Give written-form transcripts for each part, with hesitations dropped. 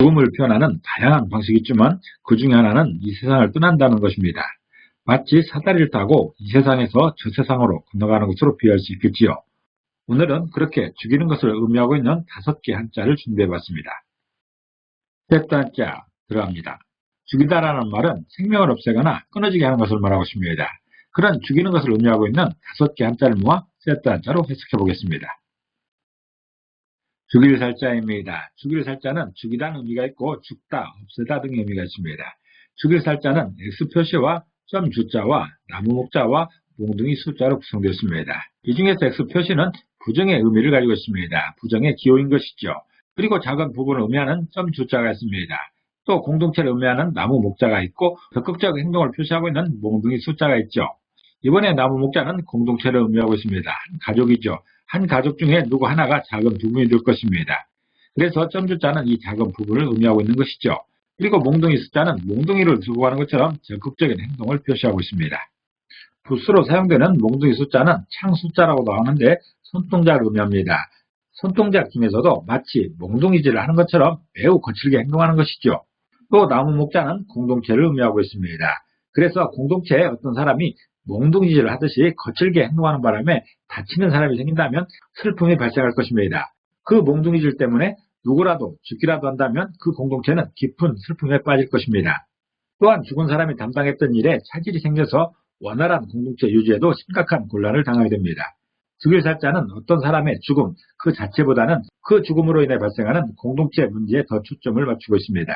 죽음을 표현하는 다양한 방식이 있지만 그 중에 하나는 이 세상을 떠난다는 것입니다. 마치 사다리를 타고 이 세상에서 저 세상으로 건너가는 것으로 비유할 수 있겠지요. 오늘은 그렇게 죽이는 것을 의미하고 있는 5개 한자를 준비해봤습니다. 셋째 한자 들어갑니다. 죽이다라는 말은 생명을 없애거나 끊어지게 하는 것을 말하고 있습니다. 그런 죽이는 것을 의미하고 있는 5개 한자를 모아 셋째 한자로 해석해 보겠습니다. 죽일 살자입니다. 죽일 살자는 죽이다는 의미가 있고 죽다, 없애다 등의 의미가 있습니다. 죽일 살자는 X표시와 점 주자와 나무 목자와 몽둥이 숫자로 구성되어 있습니다. 이 중에서 X표시는 부정의 의미를 가지고 있습니다. 부정의 기호인 것이죠. 그리고 작은 부분을 의미하는 점 주자가 있습니다. 또 공동체를 의미하는 나무 목자가 있고 적극적 행동을 표시하고 있는 몽둥이 숫자가 있죠. 이번에 나무 목자는 공동체를 의미하고 있습니다. 가족이죠. 한 가족 중에 누구 하나가 작은 부분이 될 것입니다. 그래서 점주자는 이 작은 부분을 의미하고 있는 것이죠. 그리고 몽둥이 숫자는 몽둥이를 들고 가는 것처럼 적극적인 행동을 표시하고 있습니다. 붓으로 사용되는 몽둥이 숫자는 창 숫자라고도 하는데 손동작을 의미합니다. 손동작 중에서도 마치 몽둥이질을 하는 것처럼 매우 거칠게 행동하는 것이죠. 또 나무 목자는 공동체를 의미하고 있습니다. 그래서 공동체에 어떤 사람이 몽둥이질을 하듯이 거칠게 행동하는 바람에 다치는 사람이 생긴다면 슬픔이 발생할 것입니다. 그 몽둥이질 때문에 누구라도 죽기라도 한다면 그 공동체는 깊은 슬픔에 빠질 것입니다. 또한 죽은 사람이 담당했던 일에 차질이 생겨서 원활한 공동체 유지에도 심각한 곤란을 당하게 됩니다. 죽일 살자는 어떤 사람의 죽음 그 자체보다는 그 죽음으로 인해 발생하는 공동체 문제에 더 초점을 맞추고 있습니다.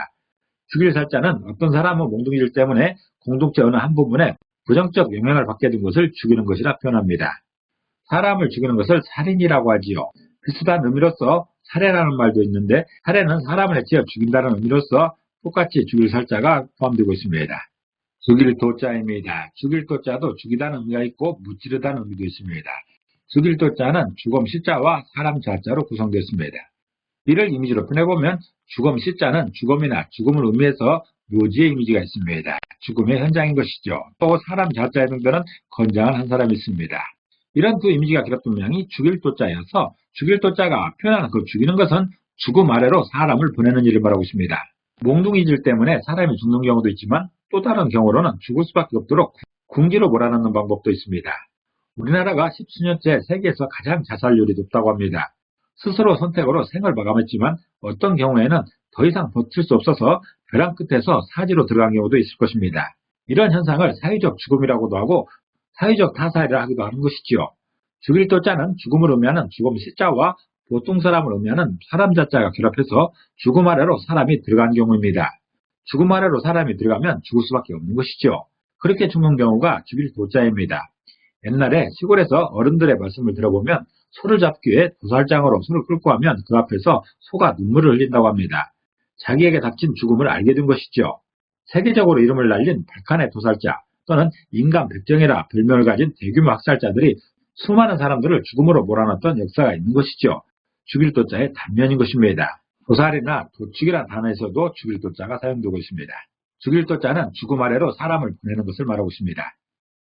죽일 살자는 어떤 사람의 몽둥이질 때문에 공동체 어느 한 부분에 부정적 영향을 받게 된 것을 죽이는 것이라 표현합니다. 사람을 죽이는 것을 살인이라고 하지요. 비슷한 의미로서 살해라는 말도 있는데 살해는 사람을 해치어 죽인다는 의미로서 똑같이 죽일 살자가 포함되고 있습니다. 죽일 도자입니다. 죽일 도자도 죽이다는 의미가 있고 무찌르다는 의미도 있습니다. 죽일 도자는 죽음 시자와 사람 자자로 구성되었습니다. 이를 이미지로 표현해보면 죽음 시자는 죽음이나 죽음을 의미해서 묘지의 이미지가 있습니다. 죽음의 현장인 것이죠. 또 사람 자자의 등들은 건장한 한 사람이 있습니다. 이런 두 이미지가 결합된 모양이 죽일 도자여서 죽일 도자가 표현하는 그 죽이는 것은 죽음 아래로 사람을 보내는 일을 말하고 있습니다. 몽둥이질 때문에 사람이 죽는 경우도 있지만 또 다른 경우로는 죽을 수밖에 없도록 궁지로 몰아넣는 방법도 있습니다. 우리나라가 10수년째 세계에서 가장 자살률이 높다고 합니다. 스스로 선택으로 생을 마감했지만 어떤 경우에는 더 이상 버틸 수 없어서 벼랑 끝에서 사지로 들어간 경우도 있을 것입니다. 이런 현상을 사회적 죽음이라고도 하고 사회적 타살이라 하기도 하는 것이지요. 죽일 도자는 죽음을 의미하는 죽음 시자와 보통 사람을 의미하는 사람 자자가 결합해서 죽음 아래로 사람이 들어간 경우입니다. 죽음 아래로 사람이 들어가면 죽을 수밖에 없는 것이죠. 그렇게 죽는 경우가 죽일 도자입니다. 옛날에 시골에서 어른들의 말씀을 들어보면 소를 잡기 위해 도살장으로 소를 끌고 가면 그 앞에서 소가 눈물을 흘린다고 합니다. 자기에게 닥친 죽음을 알게 된 것이죠. 세계적으로 이름을 날린 박한의 도살자 또는 인간 백정이라 별명을 가진 대규모 학살자들이 수많은 사람들을 죽음으로 몰아넣었던 역사가 있는 것이죠. 죽일 도자의 단면인 것입니다. 도살이나 도축이라는 단어에서도 죽일 도자가 사용되고 있습니다. 죽일 도자는 죽음 아래로 사람을 보내는 것을 말하고 있습니다.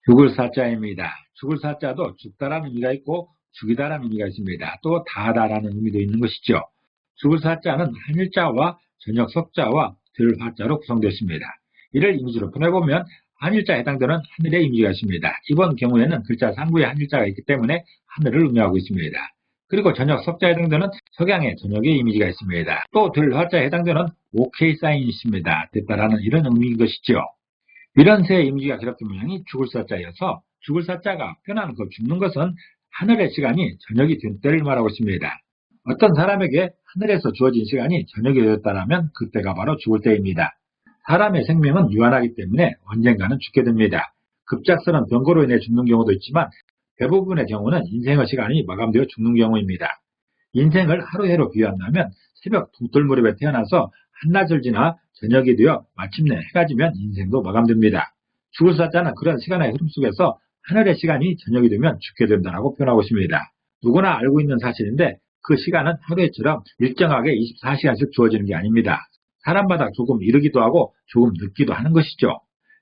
죽을 사자입니다. 죽을 사자도 죽다라는 의미가 있고 죽이다라는 의미가 있습니다. 또 다하다라는 의미도 있는 것이죠. 죽을 사자는 한일자와 저녁 석자와 들 화자로 구성되어 있습니다. 이를 이미지로 표현해보면 한일자에 해당되는 하늘의 이미지가 있습니다. 이번 경우에는 글자 상부에 한일자가 있기 때문에 하늘을 의미하고 있습니다. 그리고 저녁 석자에 해당되는 석양의 저녁의 이미지가 있습니다. 또 들 화자에 해당되는 OK 사인이 있습니다. 됐다라는 이런 의미인 것이죠. 이런 세 이미지가 결합된 모양이 죽을 사자여서 죽을 사자가 표현하는 그 죽는 것은 하늘의 시간이 저녁이 된 때를 말하고 있습니다. 어떤 사람에게 하늘에서 주어진 시간이 저녁이 되었다면 그때가 바로 죽을 때입니다. 사람의 생명은 유한하기 때문에 언젠가는 죽게 됩니다. 급작스러운 병고로 인해 죽는 경우도 있지만 대부분의 경우는 인생의 시간이 마감되어 죽는 경우입니다. 인생을 하루해로 비유한다면 새벽 동떨무렵에 태어나서 한낮을 지나 저녁이 되어 마침내 해가 지면 인생도 마감됩니다. 죽을 사자는 그런 시간의 흐름 속에서 하늘의 시간이 저녁이 되면 죽게 된다고 표현하고 있습니다. 누구나 알고 있는 사실인데 그 시간은 하루에처럼 일정하게 24시간씩 주어지는 게 아닙니다. 사람마다 조금 이르기도 하고 조금 늦기도 하는 것이죠.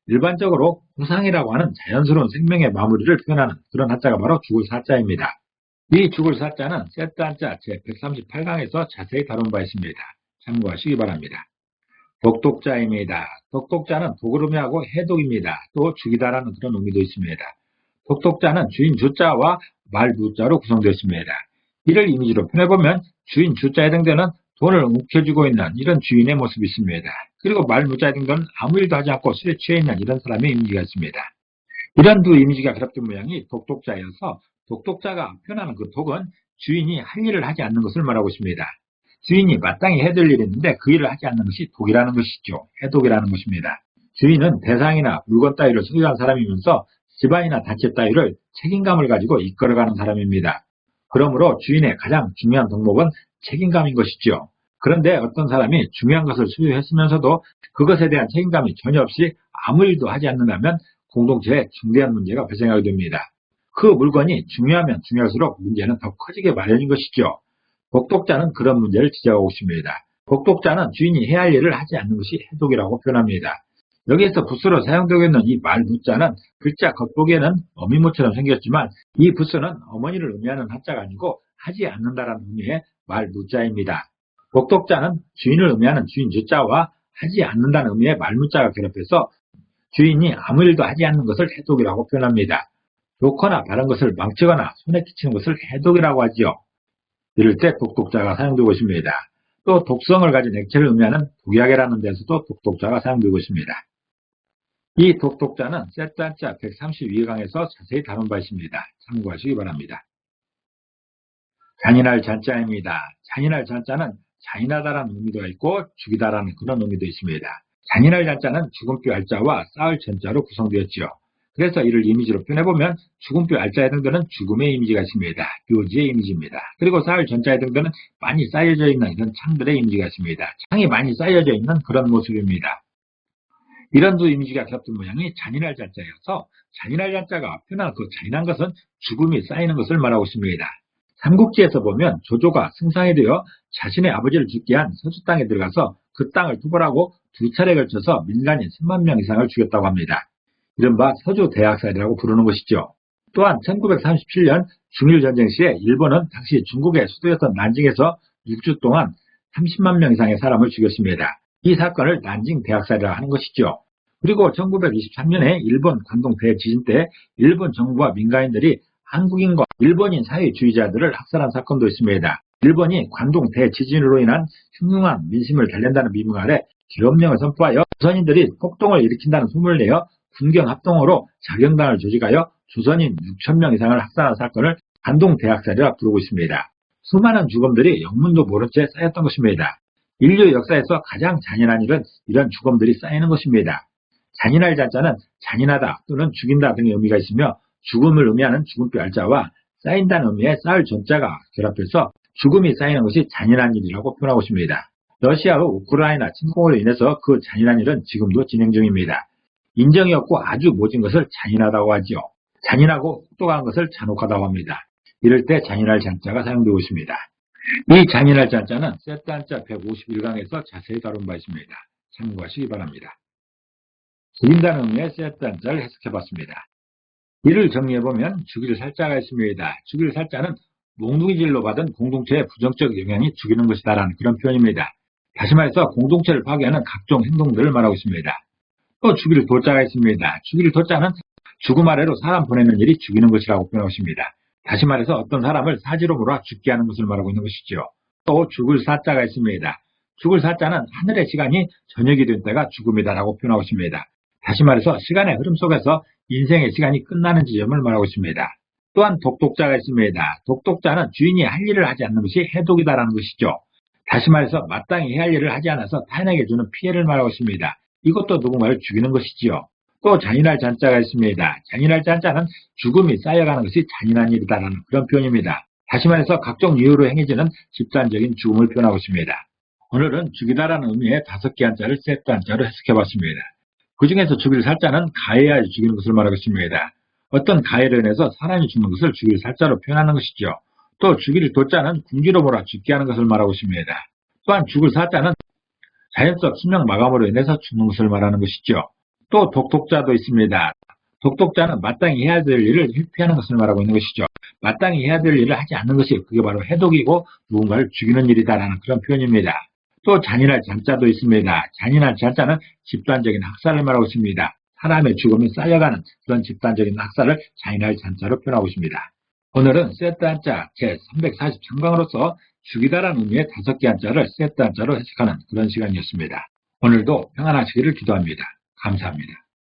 일반적으로 호상이라고 하는 자연스러운 생명의 마무리를 표현하는 그런 한자가 바로 죽을 사자입니다. 이 죽을 사자는 셋째 한자 제138강에서 자세히 다룬 바 있습니다. 참고하시기 바랍니다. 독독자입니다. 독독자는 독을 의미하고 해독입니다. 또 죽이다라는 그런 의미도 있습니다. 독독자는 주인 주자와 말 무자로 구성되어 있습니다. 이를 이미지로 표현해보면 주인 주자에 해당되는 돈을 움켜쥐고 있는 이런 주인의 모습이 있습니다. 그리고 말 무자에 해당되는 아무 일도 하지 않고 술에 취해 있는 이런 사람의 이미지가 있습니다. 이런 두 이미지가 결합된 모양이 독독자여서 독독자가 표현하는 그 독은 주인이 할 일을 하지 않는 것을 말하고 있습니다. 주인이 마땅히 해야 될 일이 있는데 그 일을 하지 않는 것이 독이라는 것이죠. 해독이라는 것입니다. 주인은 대상이나 물건 따위를 소유한 사람이면서 집안이나 단체 따위를 책임감을 가지고 이끌어가는 사람입니다. 그러므로 주인의 가장 중요한 덕목은 책임감인 것이죠. 그런데 어떤 사람이 중요한 것을 소유했으면서도 그것에 대한 책임감이 전혀 없이 아무 일도 하지 않는다면 공동체에 중대한 문제가 발생하게 됩니다. 그 물건이 중요하면 중요할수록 문제는 더 커지게 마련인 것이죠. 독독자는 그런 문제를 지적하고 있습니다. 독독자는 주인이 해야 할 일을 하지 않는 것이 해독이라고 표현합니다. 여기에서 부수로 사용되고 있는 이 말 무자는 글자 겉보기에는 어미모처럼 생겼지만 이 부수는 어머니를 의미하는 한자가 아니고 하지 않는다라는 의미의 말 무자입니다. 독독자는 주인을 의미하는 주인 주자와 하지 않는다는 의미의 말 무자가 결합해서 주인이 아무 일도 하지 않는 것을 해독이라고 표현합니다. 좋거나 바른 것을 망치거나 손에 끼치는 것을 해독이라고 하지요. 이럴 때 독독자가 사용되고 있습니다. 또 독성을 가진 액체를 의미하는 독약이라는 데서도 독독자가 사용되고 있습니다. 이 독독자는 세트한자 132강에서 자세히 다룬 바 있습니다. 참고하시기 바랍니다. 잔인할 잔자입니다. 잔인할 잔자는 잔인하다라는 의미도 있고 죽이다라는 그런 의미도 있습니다. 잔인할 잔자는 죽음표 알자와 쌓을 전자로 구성되었지요. 그래서 이를 이미지로 표현해보면 죽음표 알자에 해당되는 죽음의 이미지가 있습니다. 묘지의 이미지입니다. 그리고 쌓을 전자에 해당되는 많이 쌓여져 있는 이런 창들의 이미지가 있습니다. 창이 많이 쌓여져 있는 그런 모습입니다. 이런 두 이미지가 결합된 모양이 잔인할 잔자여서 잔인할 잔자가 표현한 그 잔인한 것은 죽음이 쌓이는 것을 말하고 있습니다. 삼국지에서 보면 조조가 승상이 되어 자신의 아버지를 죽게 한 서주 땅에 들어가서 그 땅을 투벌하고 두 차례에 걸쳐서 민간인 10만 명 이상을 죽였다고 합니다. 이른바 서주 대학살이라고 부르는 것이죠. 또한 1937년 중일전쟁 시에 일본은 당시 중국의 수도였던 난징에서 6주 동안 30만 명 이상의 사람을 죽였습니다. 이 사건을 난징 대학살이라고 하는 것이죠. 그리고 1923년에 일본 관동 대지진 때 일본 정부와 민간인들이 한국인과 일본인 사회주의자들을 학살한 사건도 있습니다. 일본이 관동 대지진으로 인한 흉흉한 민심을 달랜다는 미명 아래 계엄령을 선포하여 조선인들이 폭동을 일으킨다는 소문을 내어 군경합동으로 자경단을 조직하여 조선인 6,000명 이상을 학살한 사건을 관동 대학살이라 부르고 있습니다. 수많은 죽음들이 영문도 모른 채 쌓였던 것입니다. 인류 역사에서 가장 잔인한 일은 이런 죽음들이 쌓이는 것입니다. 잔인할 잔자는 잔인하다 또는 죽인다 등의 의미가 있으며 죽음을 의미하는 죽음표 알자와 쌓인다는 의미의 쌓을 전자가 결합해서 죽음이 쌓이는 것이 잔인한 일이라고 표현하고 있습니다. 러시아와 우크라이나 침공으로 인해서 그 잔인한 일은 지금도 진행 중입니다. 인정이 없고 아주 모진 것을 잔인하다고 하지요. 잔인하고 혹독한 것을 잔혹하다고 합니다. 이럴 때 잔인할 잔자가 사용되고 있습니다. 이 잔인할 잔자는 세트 한자 151강에서 자세히 다룬 바 있습니다. 참고하시기 바랍니다. 죽인다는 의미의 세트 한자를 해석해봤습니다. 이를 정리해보면 죽일 살자가 있습니다. 죽일 살자는 몽둥이질로 받은 공동체의 부정적 영향이 죽이는 것이다라는 그런 표현입니다. 다시 말해서 공동체를 파괴하는 각종 행동들을 말하고 있습니다. 또 죽일 도자가 있습니다. 죽일 도자는 죽음 아래로 사람 보내는 일이 죽이는 것이라고 표현하고 있습니다. 다시 말해서 어떤 사람을 사지로 몰아 죽게 하는 것을 말하고 있는 것이죠. 또 죽을 사자가 있습니다. 죽을 사자는 하늘의 시간이 저녁이 된 때가 죽음이다라고 표현하고 있습니다. 다시 말해서 시간의 흐름 속에서 인생의 시간이 끝나는 지점을 말하고 있습니다. 또한 독독자가 있습니다. 독독자는 주인이 할 일을 하지 않는 것이 해독이다라는 것이죠. 다시 말해서 마땅히 해야 할 일을 하지 않아서 타인에게 주는 피해를 말하고 있습니다. 이것도 누군가를 죽이는 것이지요. 또 잔인할 잔자가 있습니다. 잔인할 잔자는 죽음이 쌓여가는 것이 잔인한 일이다라는 그런 표현입니다. 다시 말해서 각종 이유로 행해지는 집단적인 죽음을 표현하고 있습니다. 오늘은 죽이다라는 의미의 5개 한자를 세트 한자로 해석해봤습니다. 그 중에서 죽일 살자는 가해하여 죽이는 것을 말하고 있습니다. 어떤 가해로 인해서 사람이 죽는 것을 죽일 살자로 표현하는 것이죠. 또 죽일 도자는 궁지로 몰아 죽게 하는 것을 말하고 있습니다. 또한 죽을 사자는 자연적 수명 마감으로 인해서 죽는 것을 말하는 것이죠. 또 독독자도 있습니다. 독독자는 마땅히 해야 될 일을 회피하는 것을 말하고 있는 것이죠. 마땅히 해야 될 일을 하지 않는 것이 그게 바로 해독이고 누군가를 죽이는 일이다라는 그런 표현입니다. 또 잔인할 잔자도 있습니다. 잔인할 잔자는 집단적인 학살을 말하고 있습니다. 사람의 죽음이 쌓여가는 그런 집단적인 학살을 잔인할 잔자로 표현하고 있습니다. 오늘은 세트 한자 제343강으로서 죽이다라는 의미의 5개 한자를 세트 한자로 해석하는 그런 시간이었습니다. 오늘도 평안하시기를 기도합니다. 감사합니다.